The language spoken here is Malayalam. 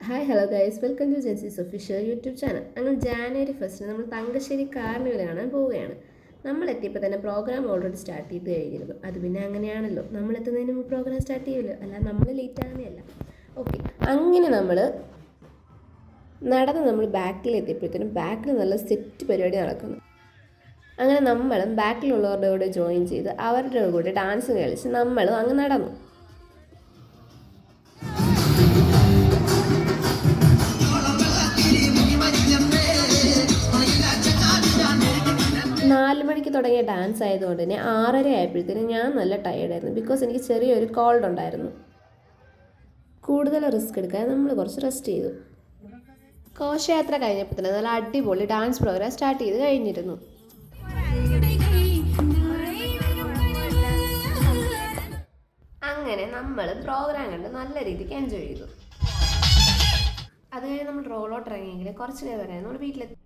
Hi hello guys, welcome to ജെൻസീസ് ഒഫീഷ്യൽ യൂട്യൂബ് ചാനൽ. അങ്ങനെ ജാനുവരി 1 നമ്മൾ തങ്കശ്ശേരി കാർണിവൽ കാണാൻ പോവുകയാണ്. നമ്മൾ എത്തിയപ്പോൾ തന്നെ പ്രോഗ്രാം ഓൾറെഡി സ്റ്റാർട്ട് ചെയ്ത് കഴിഞ്ഞിരുന്നു. അത് പിന്നെ അങ്ങനെയാണല്ലോ, നമ്മൾ എത്തുന്നതിന് മുമ്പ് പ്രോഗ്രാം സ്റ്റാർട്ട് ചെയ്യുമല്ലോ, അല്ല നമ്മൾ ലേറ്റ് ആകുന്നതല്ല. ഓക്കെ, അങ്ങനെ നമ്മൾ ബാക്കിൽ എത്തിയപ്പോഴത്തേനും ബാക്കിൽ നല്ല സെറ്റ് പരിപാടി നടക്കുന്നു. അങ്ങനെ നമ്മളും ബാക്കിലുള്ളവരുടെ കൂടെ ജോയിൻ ചെയ്ത് അവരുടെ കൂടെ ഡാൻസ് കളിച്ച് നമ്മളും അങ്ങ് നടന്നു. 4 മണിക്ക് തുടങ്ങിയ ഡാൻസ് ആയതുകൊണ്ട് തന്നെ 6:30 ആയപ്പോഴത്തേനും ഞാൻ നല്ല ടയേർഡായിരുന്നു. ബിക്കോസ് എനിക്ക് ചെറിയൊരു കോൾഡ് ഉണ്ടായിരുന്നു. കൂടുതൽ റിസ്ക് എടുക്കാതെ നമ്മൾ കുറച്ച് റെസ്റ്റ് ചെയ്തു. ഘോഷയാത്ര കഴിഞ്ഞപ്പോൾ തന്നെ നല്ല അടിപൊളി ഡാൻസ് പ്രോഗ്രാം സ്റ്റാർട്ട് ചെയ്ത് കഴിഞ്ഞിരുന്നു. അങ്ങനെ നമ്മൾ പ്രോഗ്രാം കണ്ട് നല്ല രീതിക്ക് എൻജോയ് ചെയ്തു. അത് കഴിഞ്ഞ് നമ്മൾ റോളോട്ട് ഇറങ്ങിയെങ്കിൽ കുറച്ച് നേരം നമ്മൾ വീട്ടിലെത്തി.